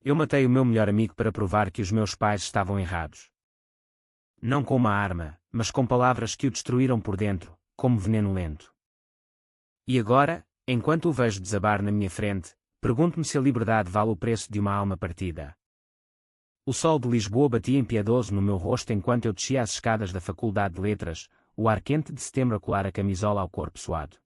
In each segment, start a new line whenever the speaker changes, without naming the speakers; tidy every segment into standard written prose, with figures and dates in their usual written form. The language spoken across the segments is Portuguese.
Eu matei o meu melhor amigo para provar que os meus pais estavam errados. Não com uma arma, mas com palavras que o destruíram por dentro, como veneno lento. E agora, enquanto o vejo desabar na minha frente, pergunto-me se a liberdade vale o preço de uma alma partida. O sol de Lisboa batia impiedoso no meu rosto enquanto eu descia as escadas da Faculdade de Letras, o ar quente de setembro a colar a camisola ao corpo suado.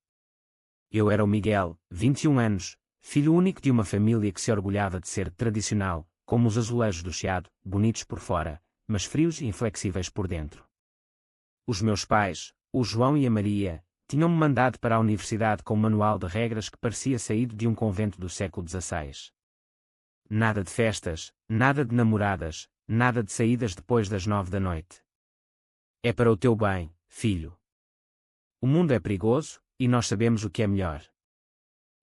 Eu era o Miguel, 21 anos, filho único de uma família que se orgulhava de ser tradicional, como os azulejos do Chiado, bonitos por fora, mas frios e inflexíveis por dentro. Os meus pais, o João e a Maria, tinham-me mandado para a universidade com um manual de regras que parecia saído de um convento do século XVI. Nada de festas, nada de namoradas, nada de saídas depois das 9 da noite. É para o teu bem, filho. O mundo é perigoso, e nós sabemos o que é melhor.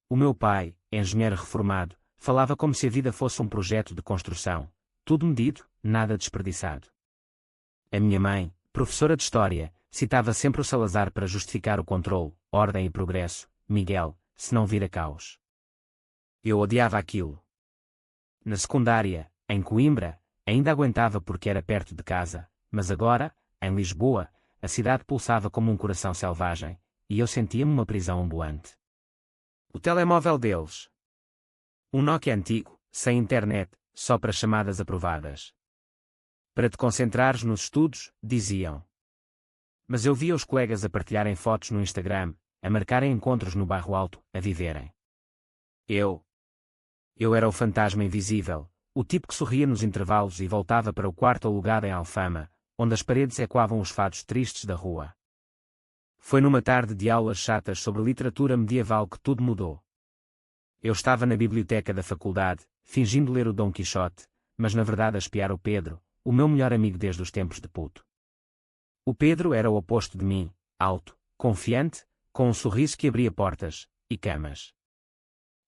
O meu pai, engenheiro reformado, falava como se a vida fosse um projeto de construção, tudo medido, nada desperdiçado. A minha mãe, professora de História, citava sempre o Salazar para justificar o controle, ordem e progresso. Miguel, se não vira caos. Eu odiava aquilo. Na secundária, em Coimbra, ainda aguentava porque era perto de casa, mas agora, em Lisboa, a cidade pulsava como um coração selvagem, e eu sentia-me uma prisão ambulante. O telemóvel deles. Um Nokia antigo, sem internet, só para chamadas aprovadas. Para te concentrares nos estudos, diziam. Mas eu via os colegas a partilharem fotos no Instagram, a marcarem encontros no bairro alto, a viverem. Eu era o fantasma invisível, o tipo que sorria nos intervalos e voltava para o quarto alugado em Alfama, onde as paredes ecoavam os fados tristes da rua. Foi numa tarde de aulas chatas sobre literatura medieval que tudo mudou. Eu estava na biblioteca da faculdade, fingindo ler o Dom Quixote, mas na verdade a espiar o Pedro, o meu melhor amigo desde os tempos de puto. O Pedro era o oposto de mim, alto, confiante, com um sorriso que abria portas e camas.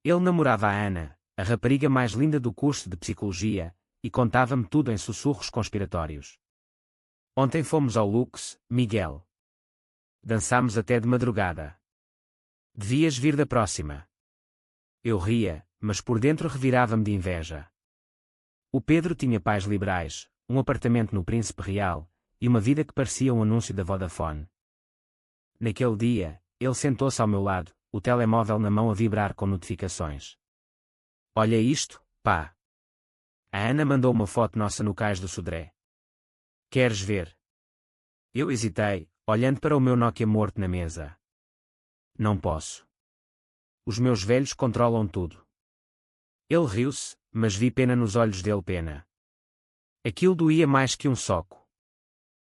Ele namorava a Ana, a rapariga mais linda do curso de Psicologia, e contava-me tudo em sussurros conspiratórios. Ontem fomos ao Lux, Miguel. Dançámos até de madrugada. Devias vir da próxima. Eu ria, mas por dentro revirava-me de inveja. O Pedro tinha pais liberais, um apartamento no Príncipe Real, e uma vida que parecia um anúncio da Vodafone. Naquele dia, ele sentou-se ao meu lado, o telemóvel na mão a vibrar com notificações. Olha isto, pá. A Ana mandou uma foto nossa no cais do Sodré. Queres ver? Eu hesitei, olhando para o meu Nokia morto na mesa. Não posso. Os meus velhos controlam tudo. Ele riu-se, mas vi pena nos olhos dele pena. Aquilo doía mais que um soco.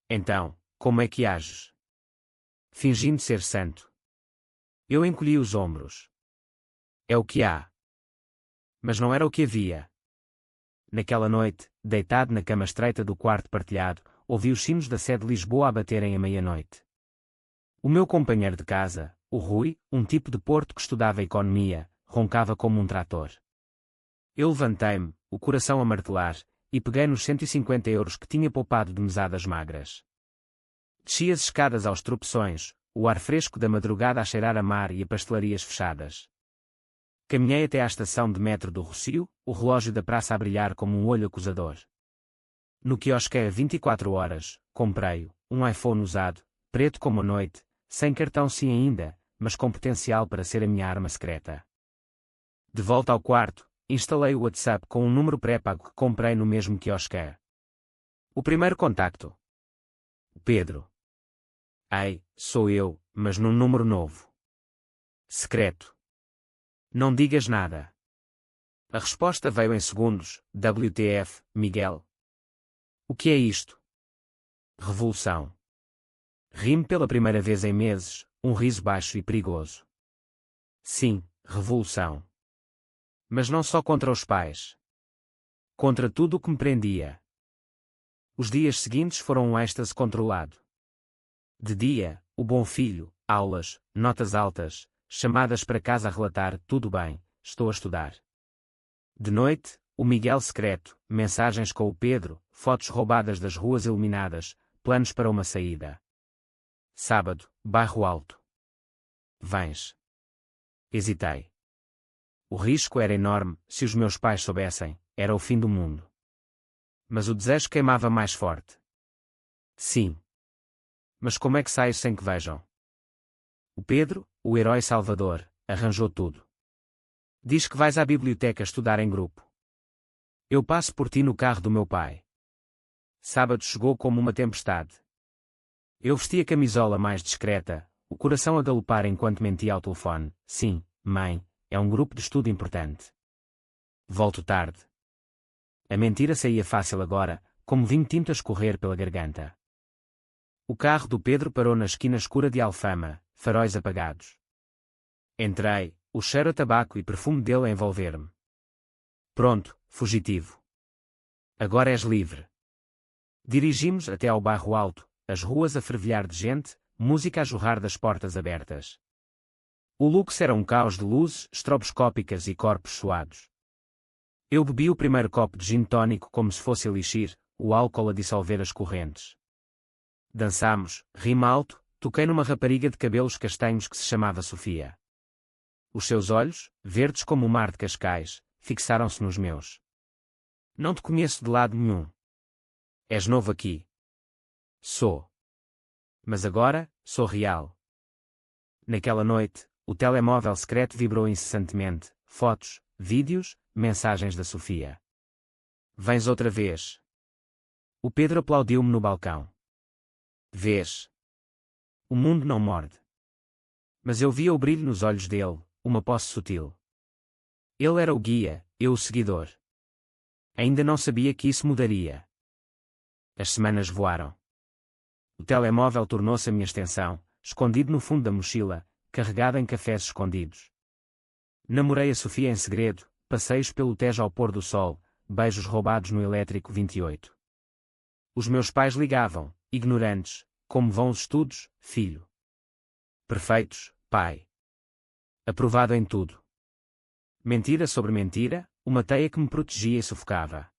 Então, como é que ages? Fingindo ser santo. Eu encolhi os ombros. É o que há. Mas não era o que havia. Naquela noite, deitado na cama estreita do quarto partilhado, ouvi os sinos da sede de Lisboa a baterem à meia-noite. O meu companheiro de casa, o Rui, um tipo de Porto que estudava economia, roncava como um trator. Eu levantei-me, o coração a martelar, e peguei nos 150 euros que tinha poupado de mesadas magras. Desci as escadas aos tropeções, o ar fresco da madrugada a cheirar a mar e a pastelarias fechadas. Caminhei até à estação de metro do Rossio, o relógio da praça a brilhar como um olho acusador. No quiosque a 24 horas, comprei-o, um iPhone usado, preto como a noite, sem cartão SIM ainda, mas com potencial para ser a minha arma secreta. De volta ao quarto, instalei o WhatsApp com um número pré-pago que comprei no mesmo quiosque. O primeiro contacto. Pedro. Ei, sou eu, mas num número novo. Secreto. Não digas nada. A resposta veio em segundos. WTF, Miguel. O que é isto? Revolução. Ri-me pela primeira vez em meses, um riso baixo e perigoso. Sim, revolução. Mas não só contra os pais. Contra tudo o que me prendia. Os dias seguintes foram um êxtase controlado. De dia, o bom filho, aulas, notas altas, chamadas para casa a relatar, tudo bem, estou a estudar. De noite, o Miguel secreto, mensagens com o Pedro, fotos roubadas das ruas iluminadas, planos para uma saída. Sábado, bairro alto. Vens. Hesitei. O risco era enorme, se os meus pais soubessem, era o fim do mundo. Mas o desejo queimava mais forte. Sim. Mas como é que saio sem que vejam? O Pedro, o herói salvador, arranjou tudo. Diz que vais à biblioteca estudar em grupo. Eu passo por ti no carro do meu pai. Sábado chegou como uma tempestade. Eu vesti a camisola mais discreta, o coração a galopar enquanto mentia ao telefone. Sim, mãe, é um grupo de estudo importante. Volto tarde. A mentira saía fácil agora, como vinho tinto a escorrer pela garganta. O carro do Pedro parou na esquina escura de Alfama, faróis apagados. Entrei, o cheiro a tabaco e perfume dele a envolver-me. Pronto, fugitivo. Agora és livre. Dirigimos até ao bairro alto, as ruas a fervilhar de gente, música a jorrar das portas abertas. O luxo era um caos de luzes estroboscópicas e corpos suados. Eu bebi o primeiro copo de gin tónico como se fosse elixir, o álcool a dissolver as correntes. Dançámos, rima alto, toquei numa rapariga de cabelos castanhos que se chamava Sofia. Os seus olhos, verdes como o mar de Cascais, fixaram-se nos meus. Não te conheço de lado nenhum. És novo aqui. Sou. Mas agora, sou real. Naquela noite, o telemóvel secreto vibrou incessantemente, fotos, vídeos, mensagens da Sofia. Vens outra vez. O Pedro aplaudiu-me no balcão. Vês. O mundo não morde. Mas eu via o brilho nos olhos dele, uma posse sutil. Ele era o guia, eu o seguidor. Ainda não sabia que isso mudaria. As semanas voaram. O telemóvel tornou-se a minha extensão, escondido no fundo da mochila, carregado em cafés escondidos. Namorei a Sofia em segredo, passeios pelo Tejo ao pôr do sol, beijos roubados no elétrico 28. Os meus pais ligavam, ignorantes, como vão os estudos, filho? Perfeitos, pai. Aprovado em tudo. Mentira sobre mentira, uma teia que me protegia e sufocava.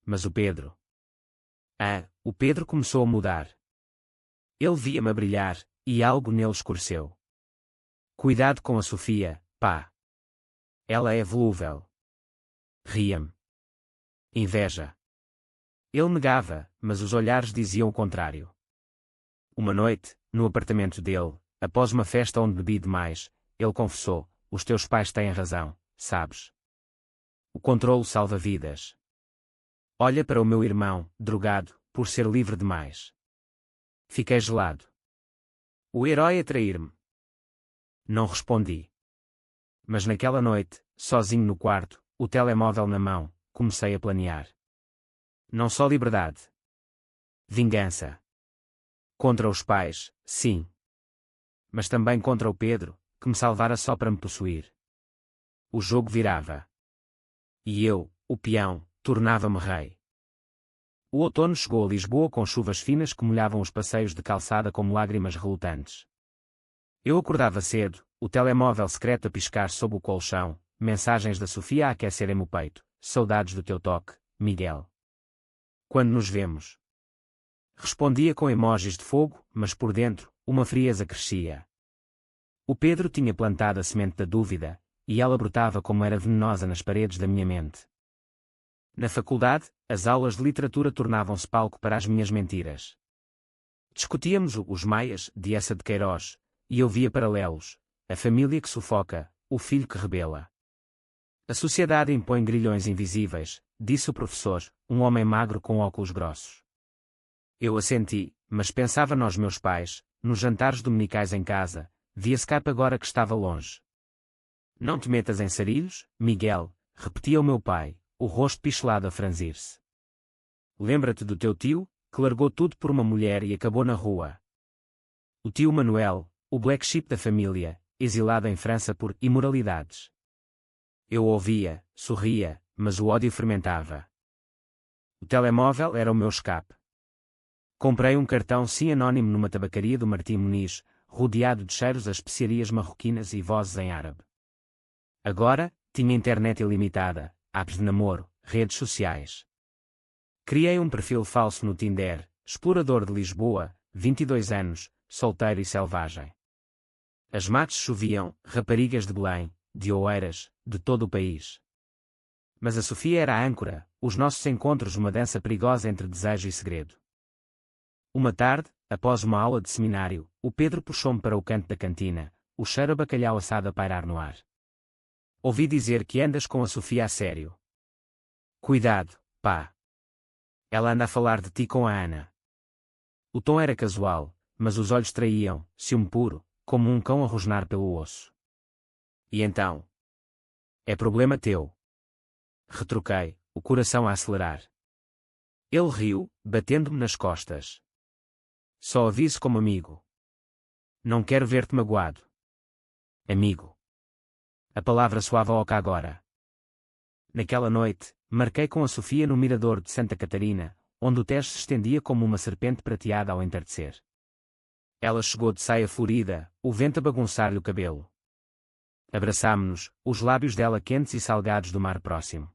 Mas o Pedro. O Pedro começou a mudar. Ele via-me a brilhar, e algo nele escureceu. Cuidado com a Sofia, pá. Ela é volúvel. Ria-me. Inveja. Ele negava, mas os olhares diziam o contrário. Uma noite, no apartamento dele, após uma festa onde bebi demais, ele confessou: os teus pais têm razão, sabes? O controlo salva vidas. Olha para o meu irmão, drogado, por ser livre demais. Fiquei gelado. O herói a trair-me. Não respondi. Mas naquela noite, sozinho no quarto, o telemóvel na mão, comecei a planear. Não só liberdade. Vingança. Contra os pais, sim. Mas também contra o Pedro, que me salvara só para me possuir. O jogo virava. E eu, o peão, tornava-me rei. O outono chegou a Lisboa com chuvas finas que molhavam os passeios de calçada como lágrimas relutantes. Eu acordava cedo, o telemóvel secreto a piscar sob o colchão, mensagens da Sofia a aquecerem-me o peito. Saudades do teu toque, Miguel. Quando nos vemos? Respondia com emojis de fogo, mas por dentro, uma frieza crescia. O Pedro tinha plantado a semente da dúvida, e ela brotava como era venenosa nas paredes da minha mente. Na faculdade, as aulas de literatura tornavam-se palco para as minhas mentiras. Discutíamos Os Maias, de Eça de Queiroz, e eu via paralelos: a família que sufoca, o filho que rebela. A sociedade impõe grilhões invisíveis, disse o professor, um homem magro com óculos grossos. Eu assenti, mas pensava nos meus pais, nos jantares dominicais em casa, via Skype agora que estava longe. Não te metas em sarilhos, Miguel, repetia o meu pai, o rosto pichelado a franzir-se. Lembra-te do teu tio, que largou tudo por uma mulher e acabou na rua. O tio Manuel, o black sheep da família, exilado em França por imoralidades. Eu ouvia, sorria, mas o ódio fermentava. O telemóvel era o meu escape. Comprei um cartão SIM anónimo numa tabacaria do Martim Muniz, rodeado de cheiros a especiarias marroquinas e vozes em árabe. Agora, tinha internet ilimitada, apps de namoro, redes sociais. Criei um perfil falso no Tinder, explorador de Lisboa, 22 anos, solteiro e selvagem. As matches choviam, raparigas de Belém, de Oeiras, de todo o país. Mas a Sofia era a âncora, os nossos encontros uma dança perigosa entre desejo e segredo. Uma tarde, após uma aula de seminário, o Pedro puxou-me para o canto da cantina, o cheiro a bacalhau assado a pairar no ar. Ouvi dizer que andas com a Sofia a sério. Cuidado, pá. Ela anda a falar de ti com a Ana. O tom era casual, mas os olhos traíam, ciúme puro, como um cão a rosnar pelo osso. E então? É problema teu. Retruquei, o coração a acelerar. Ele riu, batendo-me nas costas. Só aviso como amigo. Não quero ver-te magoado. Amigo. A palavra soava oca agora. Naquela noite, marquei com a Sofia no mirador de Santa Catarina, onde o Tejo se estendia como uma serpente prateada ao entardecer. Ela chegou de saia florida, o vento a bagunçar-lhe o cabelo. Abraçámo-nos, os lábios dela quentes e salgados do mar próximo.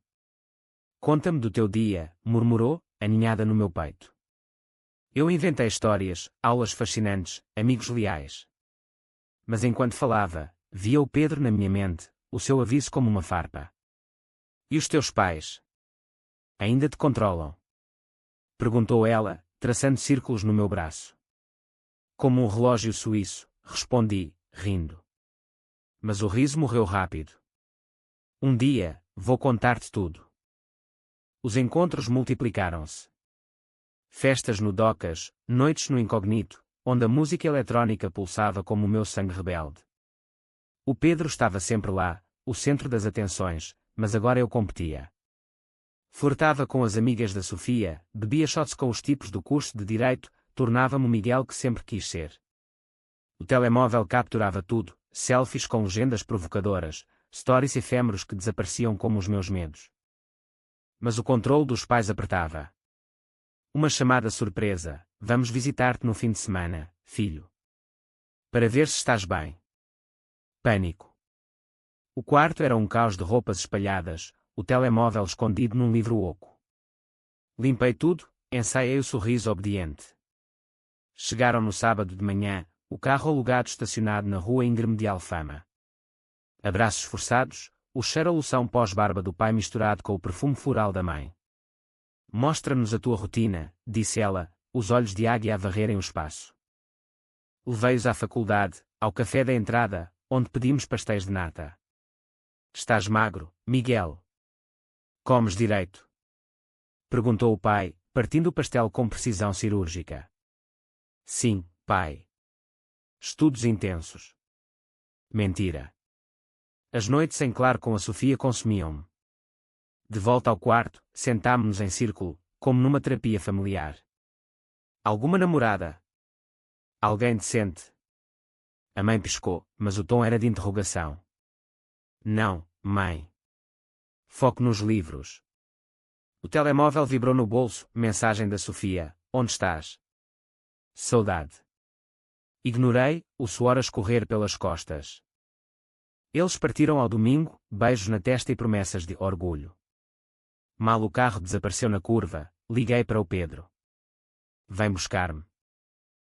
Conta-me do teu dia, murmurou, aninhada no meu peito. Eu inventei histórias, aulas fascinantes, amigos leais. Mas enquanto falava, via o Pedro na minha mente, o seu aviso como uma farpa. E os teus pais? Ainda te controlam? Perguntou ela, traçando círculos no meu braço. Como um relógio suíço, respondi, rindo. Mas o riso morreu rápido. Um dia, vou contar-te tudo. Os encontros multiplicaram-se. Festas no Docas, noites no Incognito, onde a música eletrónica pulsava como o meu sangue rebelde. O Pedro estava sempre lá, o centro das atenções, mas agora eu competia. Flertava com as amigas da Sofia, bebia shots com os tipos do curso de Direito, tornava-me o Miguel que sempre quis ser. O telemóvel capturava tudo, selfies com legendas provocadoras, stories efêmeros que desapareciam como os meus medos. Mas o controle dos pais apertava. Uma chamada surpresa, vamos visitar-te no fim de semana, filho. Para ver se estás bem. Pânico. O quarto era um caos de roupas espalhadas, o telemóvel escondido num livro oco. Limpei tudo, ensaiei o sorriso obediente. Chegaram no sábado de manhã, o carro alugado estacionado na rua íngreme de Alfama. Abraços forçados, o cheiro a loção pós-barba do pai misturado com o perfume floral da mãe. Mostra-nos a tua rotina, disse ela, os olhos de águia a varrerem o espaço. Levei-os à faculdade, ao café da entrada, onde pedimos pastéis de nata. Estás magro, Miguel? Comes direito? Perguntou o pai, partindo o pastel com precisão cirúrgica. Sim, pai. Estudos intensos. Mentira. As noites em claro com a Sofia consumiam-me. De volta ao quarto, sentámo-nos em círculo, como numa terapia familiar. Alguma namorada? Alguém decente? A mãe piscou, mas o tom era de interrogação. Não, mãe. Foco nos livros. O telemóvel vibrou no bolso, mensagem da Sofia, onde estás? Saudade. Ignorei, o suor a escorrer pelas costas. Eles partiram ao domingo, beijos na testa e promessas de orgulho. Mal o carro desapareceu na curva, liguei para o Pedro. Vem buscar-me.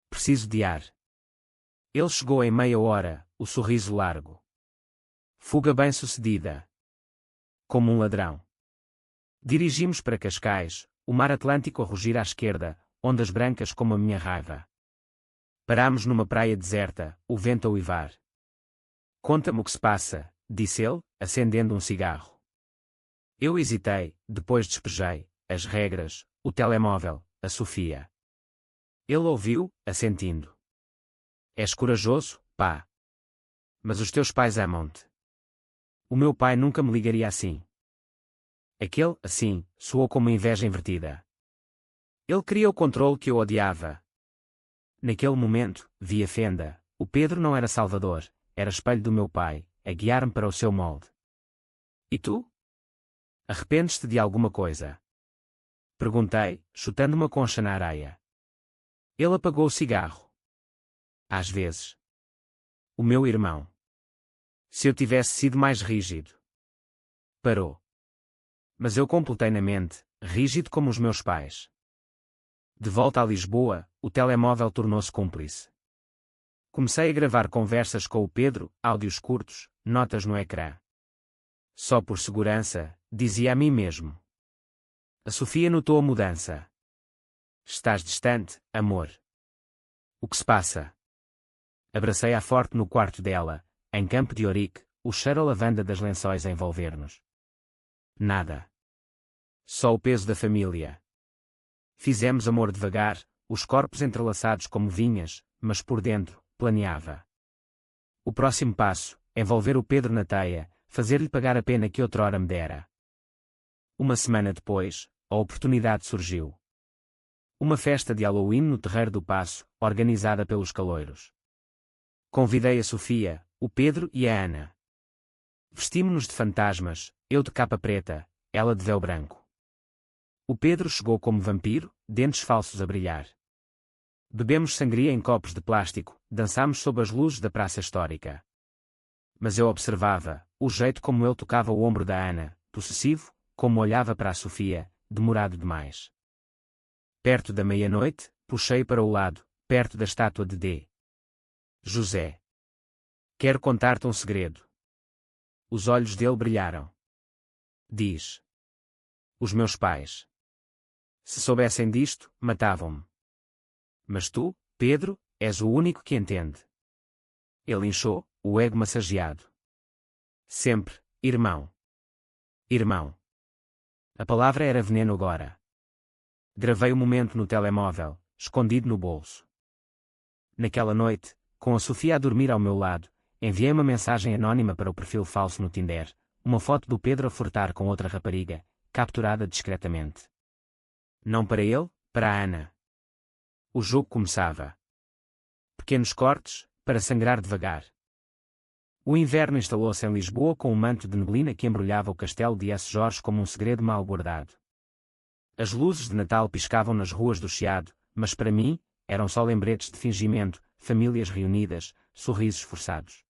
Preciso de ar. Ele chegou em meia hora, o sorriso largo. Fuga bem-sucedida. Como um ladrão. Dirigimos para Cascais, o mar Atlântico a rugir à esquerda, ondas brancas como a minha raiva. Parámos numa praia deserta, o vento a uivar. Conta-me o que se passa, disse ele, acendendo um cigarro. Eu hesitei, depois despejei, as regras, o telemóvel, a Sofia. Ele ouviu, assentindo. És corajoso, pá. Mas os teus pais amam-te. O meu pai nunca me ligaria assim. Aquele, assim, soou como inveja invertida. Ele queria o controle que eu odiava. Naquele momento, vi a fenda, o Pedro não era salvador, era espelho do meu pai, a guiar-me para o seu molde. E tu? Arrependes-te de alguma coisa? Perguntei, chutando uma concha na areia. Ele apagou o cigarro. Às vezes. O meu irmão. Se eu tivesse sido mais rígido. Parou. Mas eu completei na mente, rígido como os meus pais. De volta a Lisboa, o telemóvel tornou-se cúmplice. Comecei a gravar conversas com o Pedro, áudios curtos, notas no ecrã. Só por segurança, dizia a mim mesmo. A Sofia notou a mudança. Estás distante, amor. O que se passa? Abracei-a forte no quarto dela, em Campo de Ourique, o cheiro a lavanda das lençóis a envolver-nos. Nada. Só o peso da família. Fizemos amor devagar, os corpos entrelaçados como vinhas, mas por dentro, planeava. O próximo passo, envolver o Pedro na teia, fazer-lhe pagar a pena que outrora me dera. Uma semana depois, a oportunidade surgiu. Uma festa de Halloween no Terreiro do Paço, organizada pelos caloiros. Convidei a Sofia, o Pedro e a Ana. Vestimos-nos de fantasmas, eu de capa preta, ela de véu branco. O Pedro chegou como vampiro, dentes falsos a brilhar. Bebemos sangria em copos de plástico, dançámos sob as luzes da praça histórica. Mas eu observava, o jeito como ele tocava o ombro da Ana, possessivo, como olhava para a Sofia, demorado demais. Perto da meia-noite, puxei para o lado, perto da estátua de D. José. Quero contar-te um segredo. Os olhos dele brilharam. Diz. Os meus pais. Se soubessem disto, matavam-me. Mas tu, Pedro, és o único que entende. Ele inchou, o ego massageado. Sempre, irmão. Irmão. A palavra era veneno agora. Gravei o momento no telemóvel, escondido no bolso. Naquela noite, com a Sofia a dormir ao meu lado, enviei uma mensagem anónima para o perfil falso no Tinder, uma foto do Pedro a flertar com outra rapariga, capturada discretamente. Não para ele, para a Ana. O jogo começava. Pequenos cortes, para sangrar devagar. O inverno instalou-se em Lisboa com um manto de neblina que embrulhava o castelo de S. Jorge como um segredo mal guardado. As luzes de Natal piscavam nas ruas do Chiado, mas para mim, eram só lembretes de fingimento, famílias reunidas, sorrisos forçados.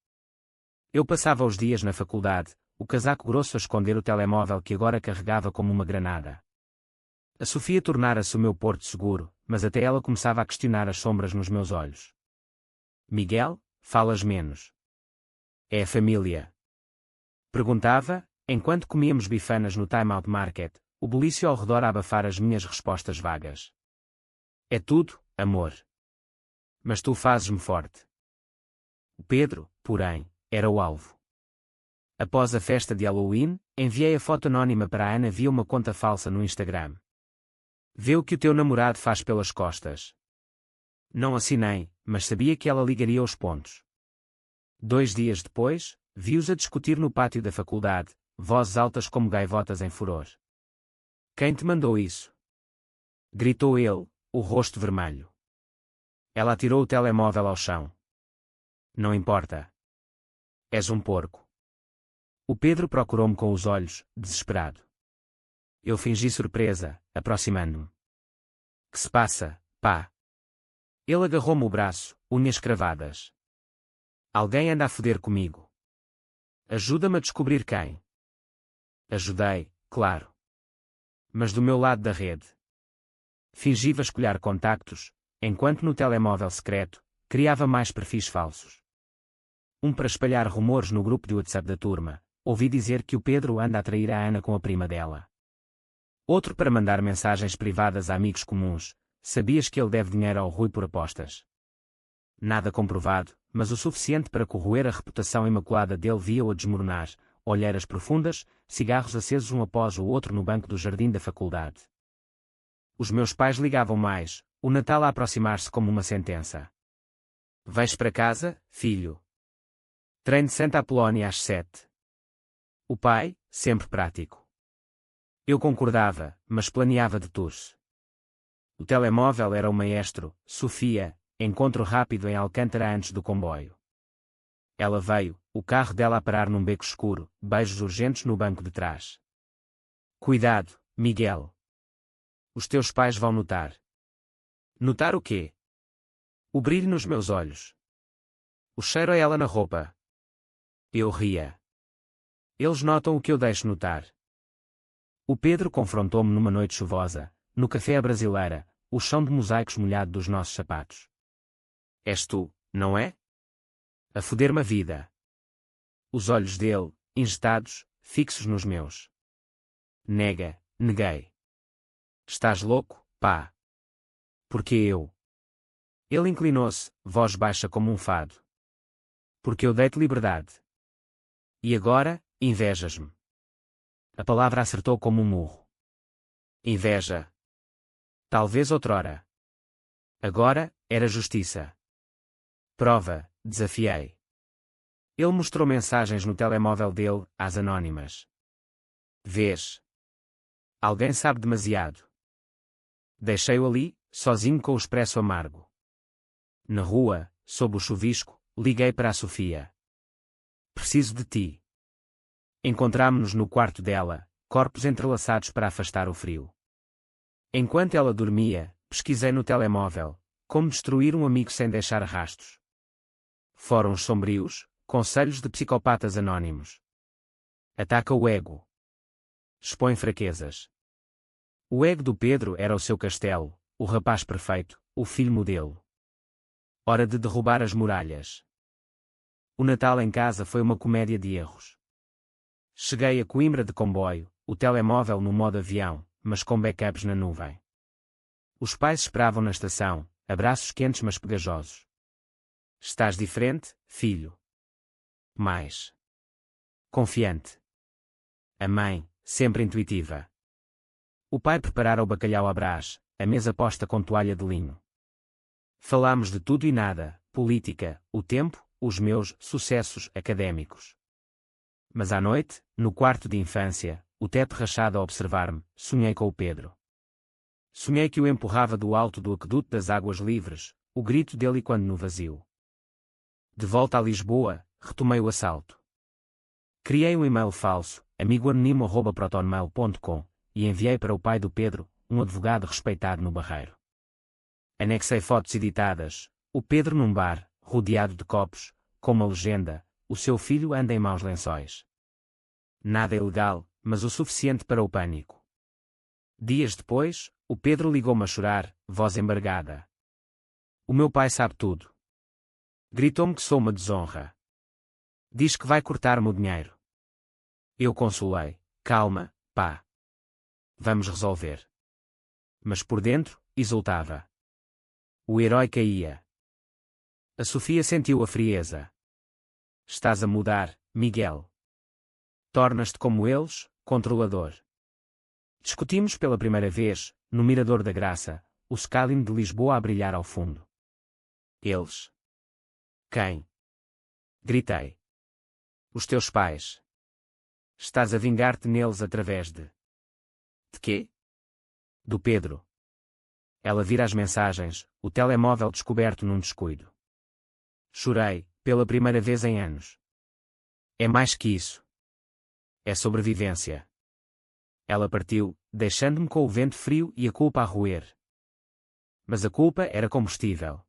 Eu passava os dias na faculdade, o casaco grosso a esconder o telemóvel que agora carregava como uma granada. A Sofia tornara-se o meu porto seguro, mas até ela começava a questionar as sombras nos meus olhos. Miguel, falas menos. É a família. Perguntava, enquanto comíamos bifanas no Time Out Market, o bulício ao redor a abafar as minhas respostas vagas. É tudo, amor. Mas tu fazes-me forte. O Pedro, porém, era o alvo. Após a festa de Halloween, enviei a foto anónima para a Ana via uma conta falsa no Instagram. Vê o que o teu namorado faz pelas costas. Não assinei, mas sabia que ela ligaria os pontos. 2 dias depois, vi-os a discutir no pátio da faculdade, vozes altas como gaivotas em furor. Quem te mandou isso? Gritou ele, o rosto vermelho. Ela atirou o telemóvel ao chão. Não importa. És um porco. O Pedro procurou-me com os olhos, desesperado. Eu fingi surpresa, aproximando-me. Que se passa, pá? Ele agarrou-me o braço, unhas cravadas. Alguém anda a foder comigo. Ajuda-me a descobrir quem. Ajudei, claro. Mas do meu lado da rede. Fingi vasculhar contactos, enquanto no telemóvel secreto, criava mais perfis falsos. Um para espalhar rumores no grupo de WhatsApp da turma, ouvi dizer que o Pedro anda a trair a Ana com a prima dela. Outro para mandar mensagens privadas a amigos comuns, sabias que ele deve dinheiro ao Rui por apostas. Nada comprovado, mas o suficiente para corroer a reputação imaculada dele via-o a desmoronar, olheiras profundas, cigarros acesos um após o outro no banco do jardim da faculdade. Os meus pais ligavam mais, o Natal a aproximar-se como uma sentença. Vais para casa, filho? Treino de Santa Apolónia às 7. O pai, sempre prático. Eu concordava, mas planeava de tours. O telemóvel era o maestro, Sofia, encontro rápido em Alcântara antes do comboio. Ela veio, o carro dela a parar num beco escuro, beijos urgentes no banco de trás. Cuidado, Miguel. Os teus pais vão notar. Notar o quê? O brilho nos meus olhos. O cheiro a ela na roupa. Eu ria. Eles notam o que eu deixo notar. O Pedro confrontou-me numa noite chuvosa, no café à brasileira, o chão de mosaicos molhado dos nossos sapatos. És tu, não é? A foder-me a vida. Os olhos dele, injetados, fixos nos meus. Neguei. Estás louco, pá? Porque eu? Ele inclinou-se, voz baixa como um fado. Porque eu dei-te liberdade. E agora, invejas-me. A palavra acertou como um murro. Inveja. Talvez outrora. Agora, era justiça. Prova, desafiei. Ele mostrou mensagens no telemóvel dele, às anónimas. Vês? Alguém sabe demasiado. Deixei-o ali, sozinho com o expresso amargo. Na rua, sob o chuvisco, liguei para a Sofia. Preciso de ti. Encontrámo-nos no quarto dela, corpos entrelaçados para afastar o frio. Enquanto ela dormia, pesquisei no telemóvel, como destruir um amigo sem deixar rastros. Fóruns sombrios, conselhos de psicopatas anónimos. Ataca o ego. Expõe fraquezas. O ego do Pedro era o seu castelo, o rapaz perfeito, o filho modelo. Hora de derrubar as muralhas. O Natal em casa foi uma comédia de erros. Cheguei a Coimbra de comboio, o telemóvel no modo avião, mas com backups na nuvem. Os pais esperavam na estação, abraços quentes mas pegajosos. Estás diferente, filho? Mais confiante. A mãe, sempre intuitiva. O pai preparara o bacalhau à brás, a mesa posta com toalha de linho. Falámos de tudo e nada, política, o tempo, os meus sucessos académicos. Mas à noite, no quarto de infância, o teto rachado a observar-me, sonhei com o Pedro. Sonhei que o empurrava do alto do aqueduto das águas livres, o grito dele quando no vazio. De volta a Lisboa, retomei o assalto. Criei um e-mail falso, amigoanonimo@protonmail.com, e enviei para o pai do Pedro, um advogado respeitado no Barreiro. Anexei fotos editadas, o Pedro num bar, rodeado de copos, com uma legenda, o seu filho anda em maus lençóis. Nada ilegal, mas o suficiente para o pânico. Dias depois, o Pedro ligou-me a chorar, voz embargada. O meu pai sabe tudo. Gritou-me que sou uma desonra. Diz que vai cortar-me o dinheiro. Eu consolei, calma, pá. Vamos resolver. Mas por dentro, exultava. O herói caía. A Sofia sentiu a frieza. Estás a mudar, Miguel. Tornas-te como eles, controlador. Discutimos pela primeira vez, no Mirador da Graça, o Skyline de Lisboa a brilhar ao fundo. Eles. Quem? Gritei. Os teus pais. Estás a vingar-te neles através de... De quê? Do Pedro. Ela vira as mensagens, o telemóvel descoberto num descuido. Chorei, pela primeira vez em anos. É mais que isso. É sobrevivência. Ela partiu, deixando-me com o vento frio e a culpa a roer. Mas a culpa era combustível.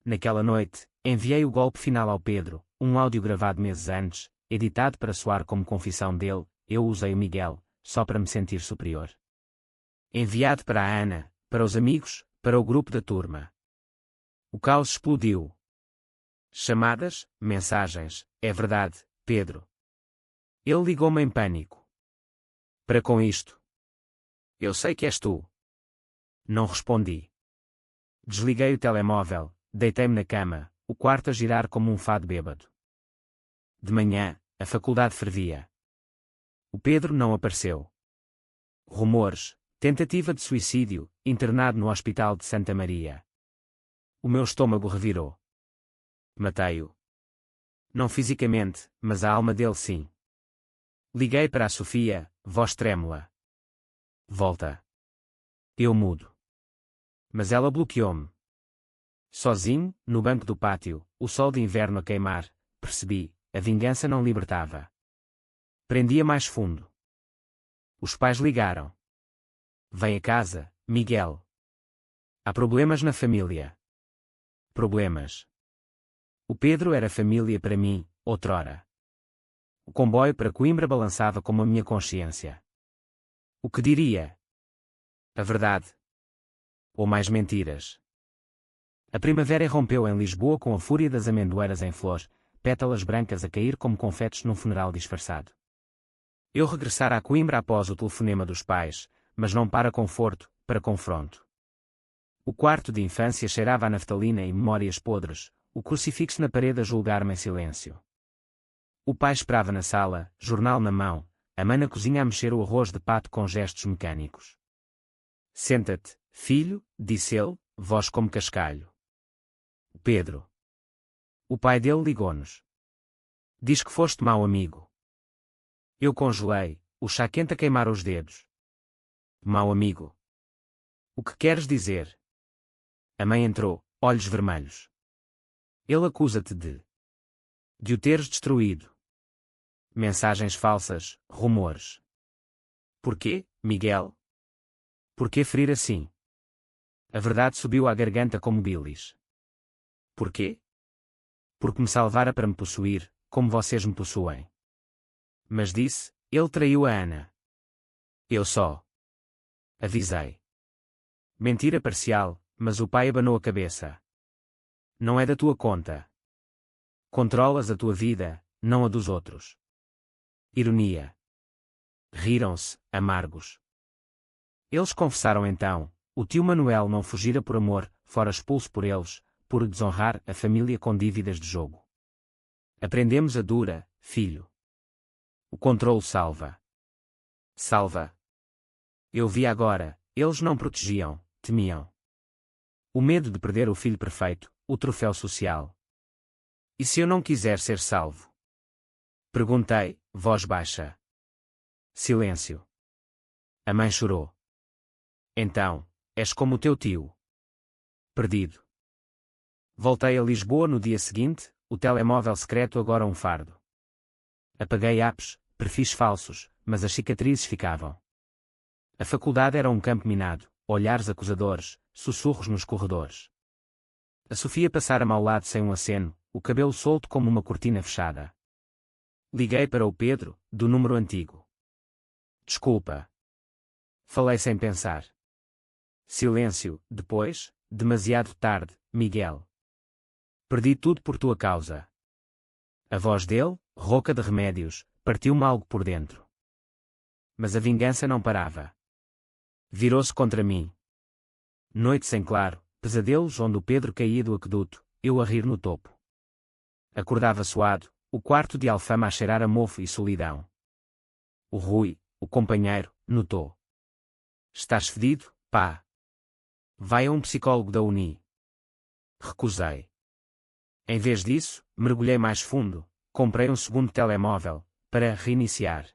Naquela noite, enviei o golpe final ao Pedro, um áudio gravado meses antes, editado para soar como confissão dele, eu usei o Miguel, só para me sentir superior. Enviado para a Ana, para os amigos, para o grupo da turma. O caos explodiu. Chamadas, mensagens, é verdade, Pedro. Ele ligou-me em pânico. Para com isto. Eu sei que és tu. Não respondi. Desliguei o telemóvel, deitei-me na cama, o quarto a girar como um fado bêbado. De manhã, a faculdade fervia. O Pedro não apareceu. Rumores, tentativa de suicídio, internado no Hospital de Santa Maria. O meu estômago revirou. Matei-o. Não fisicamente, mas a alma dele sim. Liguei para a Sofia, voz trêmula. Volta. Eu mudo. Mas ela bloqueou-me. Sozinho, no banco do pátio, o sol de inverno a queimar, percebi, a vingança não libertava. Prendia mais fundo. Os pais ligaram. Vem a casa, Miguel. Há problemas na família. Problemas. O Pedro era família para mim, outrora. O comboio para Coimbra balançava como a minha consciência. O que diria? A verdade. Ou mais mentiras. A primavera irrompeu em Lisboa com a fúria das amendoeiras em flor, pétalas brancas a cair como confetes num funeral disfarçado. Eu regressara a Coimbra após o telefonema dos pais, mas não para conforto, para confronto. O quarto de infância cheirava a naftalina e memórias podres, o crucifixo na parede a julgar-me em silêncio. O pai esperava na sala, jornal na mão, a mãe na cozinha a mexer o arroz de pato com gestos mecânicos. Senta-te, filho, disse ele, voz como cascalho. Pedro. O pai dele ligou-nos. Diz que foste mau amigo. Eu congelei, o chá quente a queimar os dedos. Mau amigo. O que queres dizer? A mãe entrou, olhos vermelhos. Ele acusa-te de o teres destruído. Mensagens falsas, rumores. Porquê, Miguel? Porquê ferir assim? A verdade subiu à garganta como bilis. Porquê? Porque me salvara para me possuir, como vocês me possuem. Mas disse, ele traiu a Ana. Eu só avisei. Mentira parcial, mas o pai abanou a cabeça. Não é da tua conta. Controlas a tua vida, não a dos outros. Ironia. Riram-se, amargos. Eles confessaram então, o tio Manuel não fugira por amor, fora expulso por eles, por desonrar a família com dívidas de jogo. Aprendemos a dura, filho. O controlo salva. Salva. Eu vi agora, eles não protegiam, temiam. O medo de perder o filho perfeito, o troféu social. E se eu não quiser ser salvo? Perguntei, voz baixa. Silêncio. A mãe chorou. Então, és como o teu tio. Perdido. Voltei a Lisboa no dia seguinte, o telemóvel secreto agora um fardo. Apaguei apps, perfis falsos, mas as cicatrizes ficavam. A faculdade era um campo minado, olhares acusadores, sussurros nos corredores. A Sofia passara-me ao lado sem um aceno, o cabelo solto como uma cortina fechada. Liguei para o Pedro, do número antigo. Desculpa. Falei sem pensar. Silêncio, depois, demasiado tarde, Miguel. Perdi tudo por tua causa. A voz dele, rouca de remédios, partiu-me algo por dentro. Mas a vingança não parava. Virou-se contra mim. Noite sem claro, pesadelos onde o Pedro caía do aqueduto, eu a rir no topo. Acordava suado, o quarto de Alfama a cheirar a mofo e solidão. O Rui, o companheiro, notou. Estás fedido, pá. Vai a um psicólogo da Uni. Recusei. Em vez disso, mergulhei mais fundo, comprei um segundo telemóvel, para reiniciar.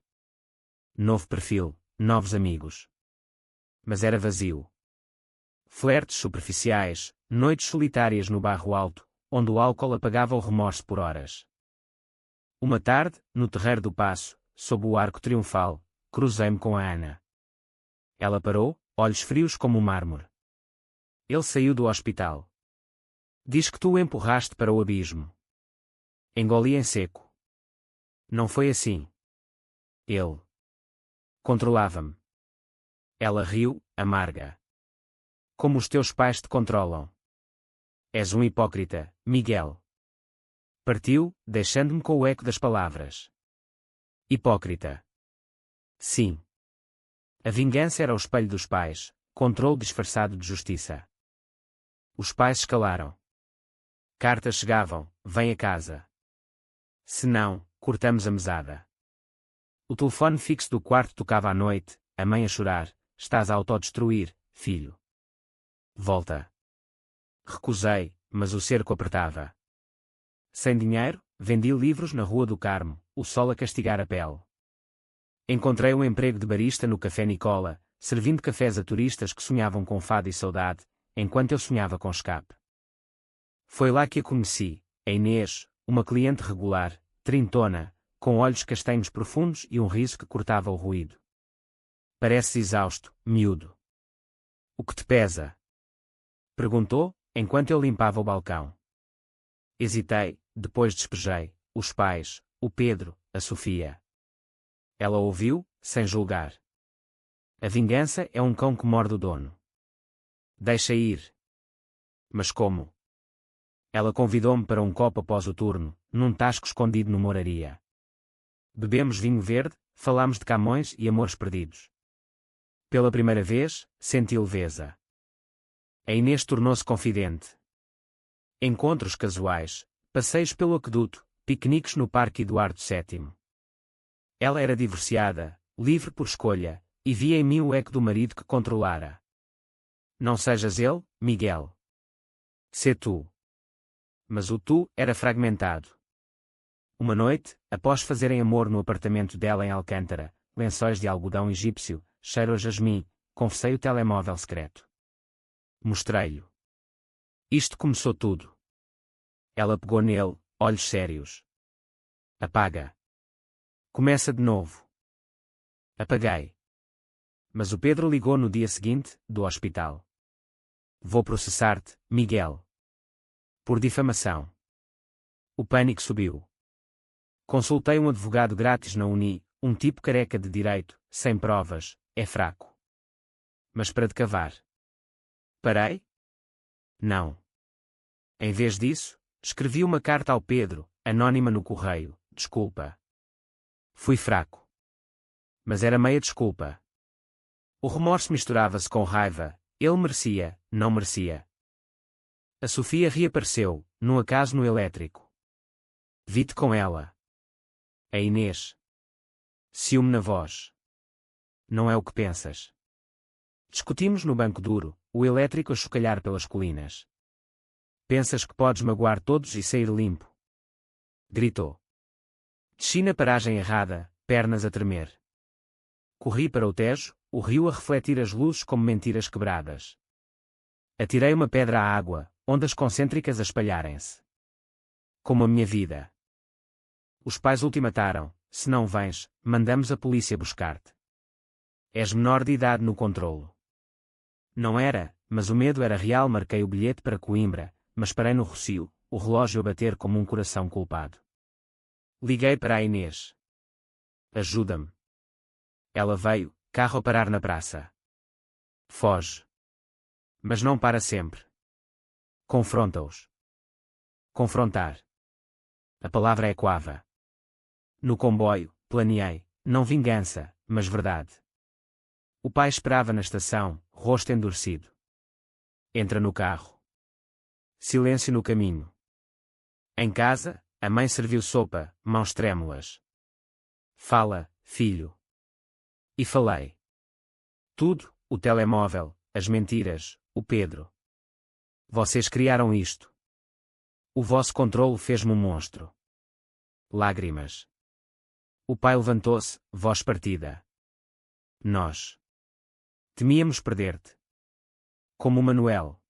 Novo perfil, novos amigos. Mas era vazio. Flertes superficiais, noites solitárias no Barro Alto, onde o álcool apagava o remorso por horas. Uma tarde, no terreiro do Paço, sob o arco triunfal, cruzei-me com a Ana. Ela parou, olhos frios como o mármore. Ele saiu do hospital. Diz que tu o empurraste para o abismo. Engoli em seco. Não foi assim. Ele controlava-me. Ela riu, amarga. Como os teus pais te controlam. És um hipócrita, Miguel. Partiu, deixando-me com o eco das palavras. Hipócrita. Sim. A vingança era o espelho dos pais, controle disfarçado de justiça. Os pais escalaram. Cartas chegavam, vem a casa. Se não, cortamos a mesada. O telefone fixo do quarto tocava à noite, a mãe a chorar, estás a autodestruir, filho. Volta. Recusei, mas o cerco apertava. Sem dinheiro, vendi livros na Rua do Carmo, o sol a castigar a pele. Encontrei um emprego de barista no Café Nicola, servindo cafés a turistas que sonhavam com fado e saudade, enquanto eu sonhava com escape. Foi lá que a conheci, a Inês, uma cliente regular, trintona, com olhos castanhos profundos e um riso que cortava o ruído. Pareces exausto, miúdo. O que te pesa? Perguntou, enquanto eu limpava o balcão. Hesitei, depois despejei, os pais, o Pedro, a Sofia. Ela ouviu, sem julgar. A vingança é um cão que morde o dono. Deixa ir. Mas como? Ela convidou-me para um copo após o turno, num tasco escondido no Moraria. Bebemos vinho verde, falámos de Camões e amores perdidos. Pela primeira vez, senti leveza. A Inês tornou-se confidente. Encontros casuais, passeios pelo aqueduto, piqueniques no Parque Eduardo VII. Ela era divorciada, livre por escolha, e via em mim o eco do marido que controlara. Não sejas ele, Miguel. Sê tu. Mas o tu era fragmentado. Uma noite, após fazerem amor no apartamento dela em Alcântara, lençóis de algodão egípcio, cheiro a jasmim, confessei o telemóvel secreto. Mostrei-lhe. Isto começou tudo. Ela pegou nele, olhos sérios. Apaga. Começa de novo. Apaguei. Mas o Pedro ligou no dia seguinte, do hospital. Vou processar-te, Miguel. Por difamação. O pânico subiu. Consultei um advogado grátis na Uni, um tipo careca de direito, sem provas, é fraco. Mas para de cavar. Parei? Não. Em vez disso, escrevi uma carta ao Pedro, anônima no correio, desculpa. Fui fraco. Mas era meia desculpa. O remorso misturava-se com raiva, ele merecia, não merecia. A Sofia reapareceu, num acaso no elétrico. Vi-te com ela. A Inês. Ciúme na voz. Não é o que pensas. Discutimos no banco duro, o elétrico a chocalhar pelas colinas. Pensas que podes magoar todos e sair limpo? Gritou. Desci na paragem errada, pernas a tremer. Corri para o Tejo, o rio a refletir as luzes como mentiras quebradas. Atirei uma pedra à água, ondas concêntricas a espalharem-se. Como a minha vida. Os pais ultimataram, se não vens, mandamos a polícia buscar-te. És menor de idade no controlo. Não era, mas o medo era real. Marquei o bilhete para Coimbra, mas parei no Rossio, o relógio a bater como um coração culpado. Liguei para a Inês. Ajuda-me. Ela veio, carro a parar na praça. Foge. Mas não para sempre. Confronta-os. Confrontar. A palavra ecoava. No comboio, planeei, não vingança, mas verdade. O pai esperava na estação, rosto endurecido. Entra no carro. Silêncio no caminho. Em casa, a mãe serviu sopa, mãos trêmulas. Fala, filho. E falei. Tudo, o telemóvel, as mentiras, o Pedro. Vocês criaram isto. O vosso controlo fez-me um monstro. Lágrimas. O pai levantou-se, voz partida. Nós. Temíamos perder-te. Como o Manuel.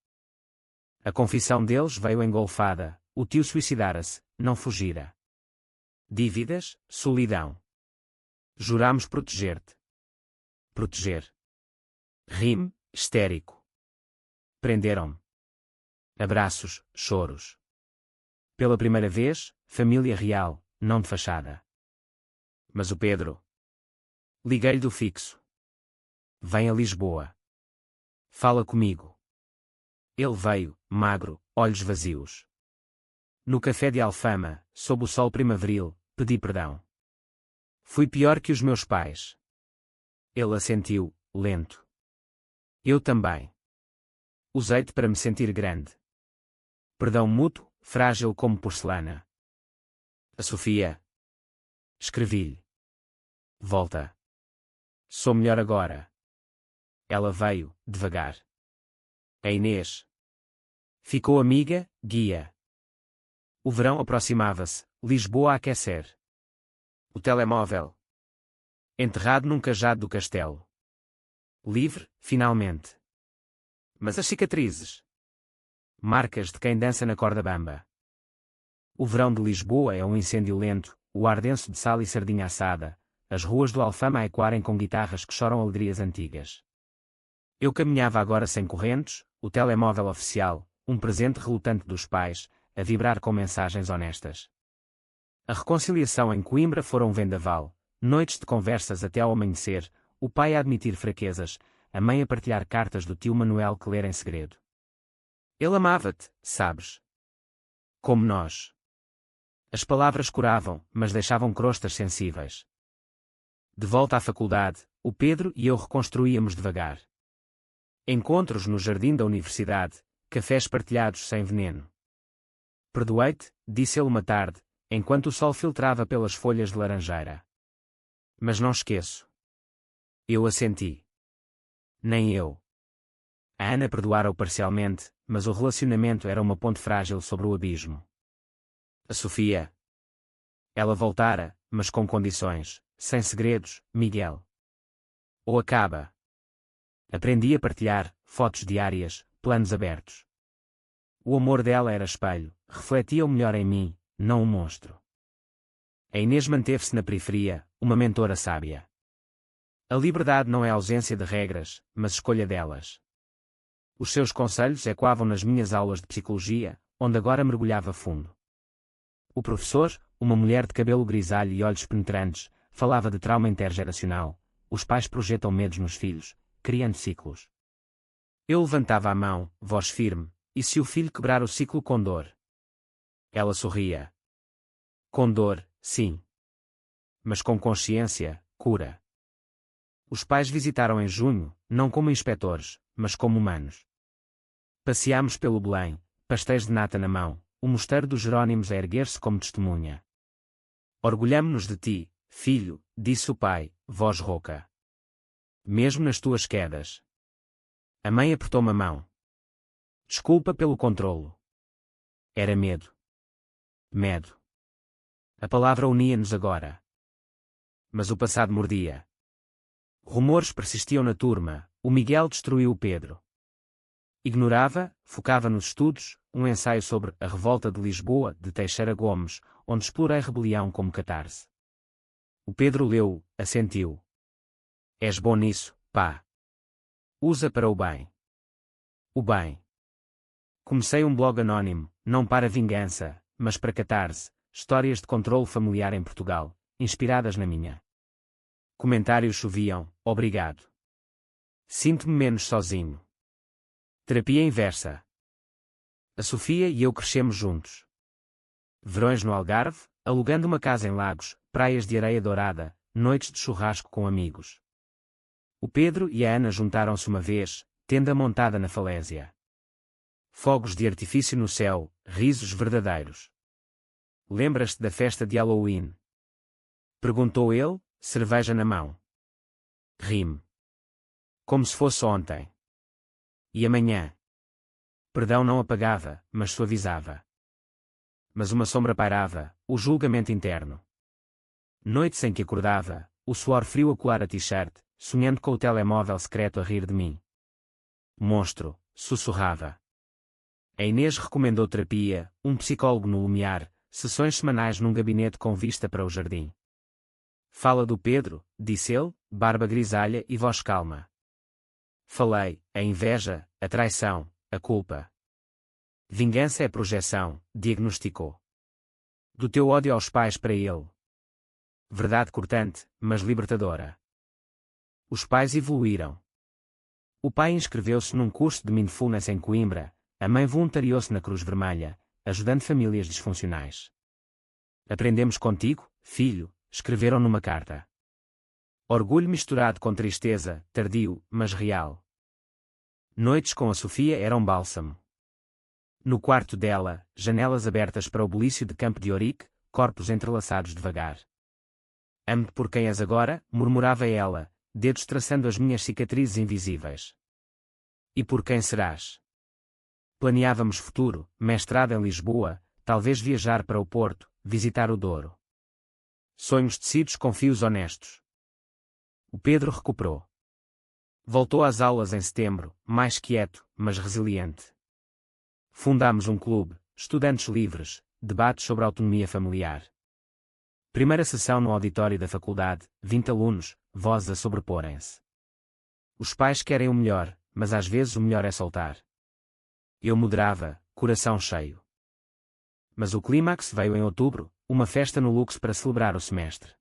A confissão deles veio engolfada, o tio suicidara-se, não fugira. Dívidas, solidão. Jurámos proteger-te. Proteger. Rime, histérico. Prenderam-me. Abraços, choros. Pela primeira vez, família real, não de fachada. Mas o Pedro. Liguei-lhe do fixo. Vem a Lisboa. Fala comigo. Ele veio, magro, olhos vazios. No café de Alfama, sob o sol primaveril, pedi perdão. Fui pior que os meus pais. Ele assentiu, lento. Eu também. Usei-te para me sentir grande. Perdão mútuo, frágil como porcelana. A Sofia. Escrevi-lhe. Volta. Sou melhor agora. Ela veio, devagar. A Inês. Ficou amiga, guia. O verão aproximava-se, Lisboa a aquecer. O telemóvel. Enterrado num cajado do castelo. Livre, finalmente. Mas as cicatrizes. Marcas de quem dança na corda bamba. O verão de Lisboa é um incêndio lento, o ar denso de sal e sardinha assada, as ruas do Alfama a ecoarem com guitarras que choram alegrias antigas. Eu caminhava agora sem correntes, o telemóvel oficial, um presente relutante dos pais, a vibrar com mensagens honestas. A reconciliação em Coimbra fora um vendaval, noites de conversas até ao amanhecer, o pai a admitir fraquezas, a mãe a partilhar cartas do tio Manuel que ler em segredo. Ele amava-te, sabes? Como nós. As palavras curavam, mas deixavam crostas sensíveis. De volta à faculdade, o Pedro e eu reconstruíamos devagar. Encontros no jardim da universidade, cafés partilhados sem veneno. Perdoei-te, disse ele uma tarde, enquanto o sol filtrava pelas folhas de laranjeira. Mas não esqueço. Eu assenti. Nem eu. A Ana perdoara-o parcialmente, mas o relacionamento era uma ponte frágil sobre o abismo. A Sofia. Ela voltara, mas com condições, sem segredos, Miguel. Ou acaba. Aprendi a partilhar, fotos diárias, planos abertos. O amor dela era espelho, refletia o melhor em mim, não um monstro. A Inês manteve-se na periferia, uma mentora sábia. A liberdade não é ausência de regras, mas escolha delas. Os seus conselhos ecoavam nas minhas aulas de psicologia, onde agora mergulhava fundo. O professor, uma mulher de cabelo grisalho e olhos penetrantes, falava de trauma intergeracional. Os pais projetam medos nos filhos, criando ciclos. Eu levantava a mão, voz firme, e se o filho quebrar o ciclo com dor? Ela sorria. Com dor, sim. Mas com consciência, cura. Os pais visitaram em junho, não como inspetores, mas como humanos. Passeámos pelo Belém, pastéis de nata na mão, o mosteiro dos Jerónimos a erguer-se como testemunha. Orgulhamo-nos de ti, filho, disse o pai, voz rouca. Mesmo nas tuas quedas. A mãe apertou-me a mão. Desculpa pelo controlo. Era medo. Medo. A palavra unia-nos agora. Mas o passado mordia. Rumores persistiam na turma, o Miguel destruiu o Pedro. Ignorava, focava nos estudos, um ensaio sobre A Revolta de Lisboa, de Teixeira Gomes, onde explorei rebelião como catarse. O Pedro leu, assentiu. És bom nisso, pá. Usa para o bem. O bem. Comecei um blog anónimo, não para vingança, mas para catarse, histórias de controle familiar em Portugal, inspiradas na minha. Comentários choviam, obrigado. Sinto-me menos sozinho. Terapia inversa. A Sofia e eu crescemos juntos. Verões no Algarve, alugando uma casa em Lagos, praias de areia dourada, noites de churrasco com amigos. O Pedro e a Ana juntaram-se uma vez, tenda montada na falésia. Fogos de artifício no céu, risos verdadeiros. Lembras-te da festa de Halloween? Perguntou ele, cerveja na mão. Rime. Como se fosse ontem. E amanhã? Perdão não apagava, mas suavizava. Mas uma sombra pairava, o julgamento interno. Noites em que acordava, o suor frio a colar a t-shirt, sonhando com o telemóvel secreto a rir de mim. Monstro, sussurrava. A Inês recomendou terapia, um psicólogo no Lumiar, sessões semanais num gabinete com vista para o jardim. Fala do Pedro, disse ele, barba grisalha e voz calma. Falei, a inveja, a traição, a culpa. Vingança é projeção, diagnosticou. Do teu ódio aos pais para ele. Verdade cortante, mas libertadora. Os pais evoluíram. O pai inscreveu-se num curso de mindfulness em Coimbra, a mãe voluntariou-se na Cruz Vermelha, ajudando famílias disfuncionais. Aprendemos contigo, filho, escreveram numa carta. Orgulho misturado com tristeza, tardio, mas real. Noites com a Sofia eram bálsamo. No quarto dela, janelas abertas para o bulício de Campo de Ourique, corpos entrelaçados devagar. Amo-te por quem és agora, murmurava ela, dedos traçando as minhas cicatrizes invisíveis. E por quem serás? Planeávamos futuro, mestrado em Lisboa, talvez viajar para o Porto, visitar o Douro. Sonhos tecidos com fios honestos. O Pedro recuperou. Voltou às aulas em setembro, mais quieto, mas resiliente. Fundámos um clube, Estudantes Livres, debates sobre autonomia familiar. Primeira sessão no auditório da faculdade, 20 alunos, vozes a sobreporem-se. Os pais querem o melhor, mas às vezes o melhor é soltar. Eu moderava, coração cheio. Mas o clímax veio em outubro, uma festa no Lux para celebrar o semestre.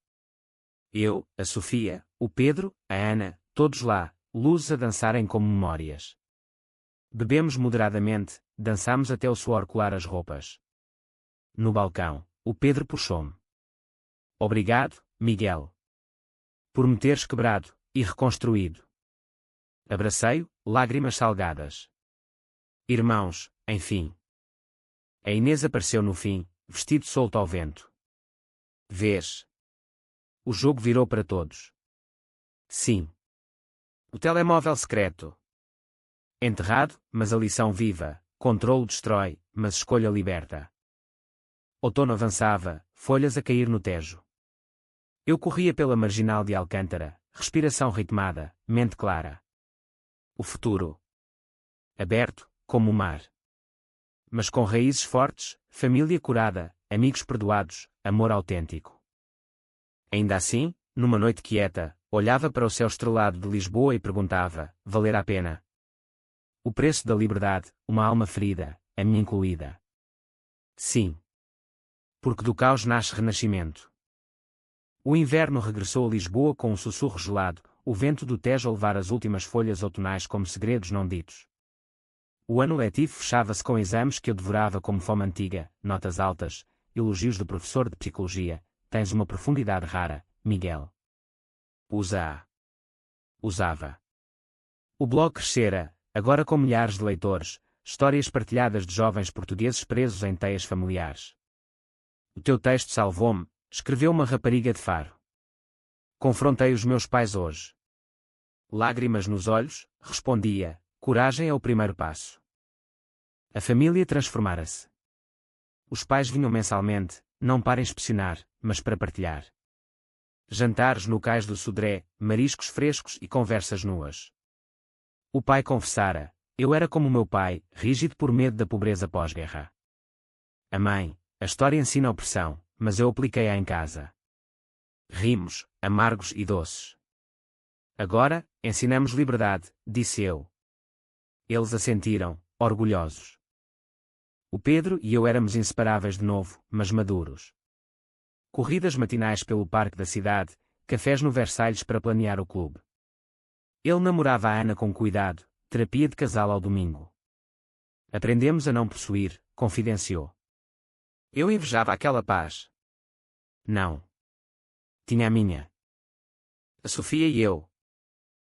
Eu, a Sofia, o Pedro, a Ana, todos lá, luzes a dançarem como memórias. Bebemos moderadamente, dançámos até o suor colar as roupas. No balcão, o Pedro puxou-me. Obrigado, Miguel. Por me teres quebrado e reconstruído. Abracei-o, lágrimas salgadas. Irmãos, enfim. A Inês apareceu no fim, vestido solto ao vento. Vês? O jogo virou para todos. Sim. O telemóvel secreto. Enterrado, mas a lição viva. Controlo destrói, mas escolha liberta. Outono avançava, folhas a cair no Tejo. Eu corria pela marginal de Alcântara, respiração ritmada, mente clara. O futuro. Aberto, como o mar. Mas com raízes fortes, família curada, amigos perdoados, amor autêntico. Ainda assim, numa noite quieta, olhava para o céu estrelado de Lisboa e perguntava: valer a pena? O preço da liberdade, uma alma ferida, a minha incluída. Sim. Porque do caos nasce renascimento. O inverno regressou a Lisboa com um sussurro gelado, o vento do Tejo a levar as últimas folhas outonais como segredos não ditos. O ano letivo fechava-se com exames que eu devorava como fome antiga, notas altas, elogios do professor de psicologia. Tens uma profundidade rara, Miguel. Usa-a. Usava. O blog crescera, agora com milhares de leitores, histórias partilhadas de jovens portugueses presos em teias familiares. O teu texto salvou-me, escreveu uma rapariga de Faro. Confrontei os meus pais hoje. Lágrimas nos olhos, respondia: coragem é o primeiro passo. A família transformara-se. Os pais vinham mensalmente, não para inspecionar, mas para partilhar. Jantares no cais do Sodré, mariscos frescos e conversas nuas. O pai confessara: eu era como meu pai, rígido por medo da pobreza pós-guerra. A mãe: a história ensina opressão, mas eu apliquei-a em casa. Rimos, amargos e doces. Agora, ensinamos liberdade, disse eu. Eles assentiram, orgulhosos. O Pedro e eu éramos inseparáveis de novo, mas maduros. Corridas matinais pelo parque da cidade, cafés no Versalhes para planear o clube. Ele namorava a Ana com cuidado, terapia de casal ao domingo. Aprendemos a não possuir, confidenciou. Eu invejava aquela paz. Não. Tinha a minha. A Sofia e eu.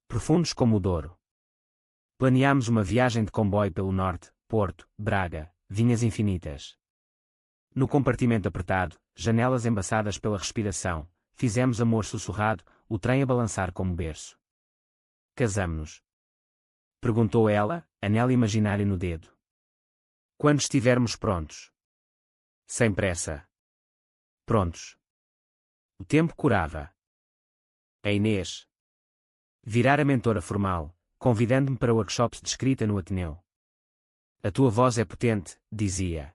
Profundos como o Douro. Planeámos uma viagem de comboio pelo norte, Porto, Braga, vinhas infinitas. No compartimento apertado, janelas embaçadas pela respiração, fizemos amor sussurrado, o trem a balançar como berço. Casamo-nos? Perguntou ela, anel imaginário no dedo. Quando estivermos prontos. Sem pressa. Prontos. O tempo curava. A Inês. Virara mentora formal, convidando-me para workshops de escrita no Ateneu. A tua voz é potente, dizia.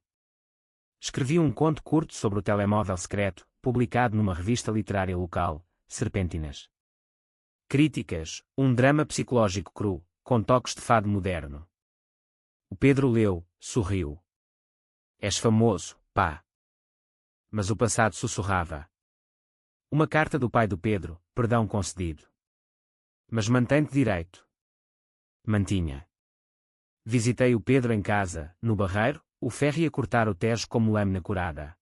Escrevi um conto curto sobre o telemóvel secreto, publicado numa revista literária local, Serpentinas. Críticas, um drama psicológico cru, com toques de fado moderno. O Pedro leu, sorriu. És famoso, pá. Mas o passado sussurrava. Uma carta do pai do Pedro, perdão concedido. Mas mantém-te direito. Mantinha. Visitei o Pedro em casa, no Barreiro, o ferro ia cortar o Tejo como lâmina curada.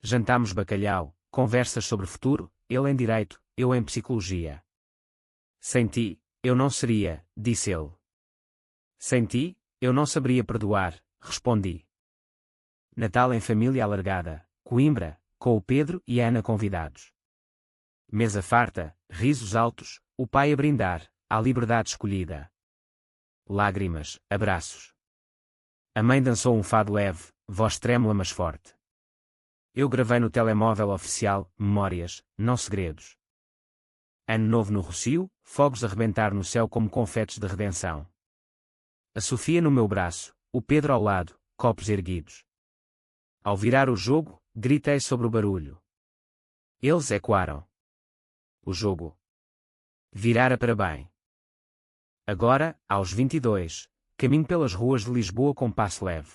Jantámos bacalhau, conversas sobre futuro, ele em direito, eu em psicologia. Sem ti, eu não seria, disse ele. Sem ti, eu não saberia perdoar, respondi. Natal em família alargada, Coimbra, com o Pedro e a Ana convidados. Mesa farta, risos altos, o pai a brindar, à liberdade escolhida. Lágrimas, abraços. A mãe dançou um fado leve, voz trêmula mas forte. Eu gravei no telemóvel oficial, memórias, não segredos. Ano novo no Rocio, fogos a rebentar no céu como confetes de redenção. A Sofia no meu braço, o Pedro ao lado, copos erguidos. Ao virar o jogo, gritei sobre o barulho. Eles ecoaram. O jogo virara para bem. Agora, aos 22, caminho pelas ruas de Lisboa com passo leve.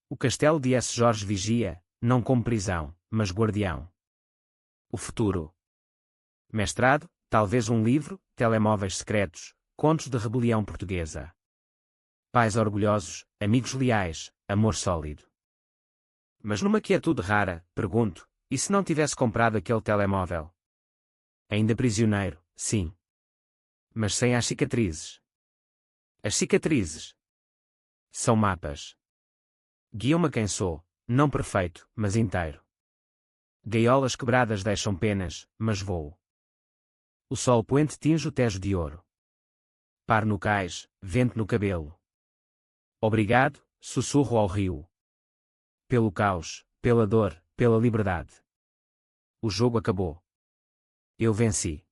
O castelo de S. Jorge vigia, não como prisão, mas guardião. O futuro. Mestrado, talvez um livro, telemóveis secretos, contos de rebelião portuguesa. Pais orgulhosos, amigos leais, amor sólido. Mas numa quietude rara, pergunto, e se não tivesse comprado aquele telemóvel? Ainda prisioneiro, sim. Mas sem as cicatrizes. As cicatrizes são mapas. Guiam-me a quem sou, não perfeito, mas inteiro. Gaiolas quebradas deixam penas, mas voo. O sol poente tinge o tejo de ouro. Par no cais, vento no cabelo. Obrigado, sussurro ao rio. Pelo caos, pela dor, pela liberdade. O jogo acabou. Eu venci.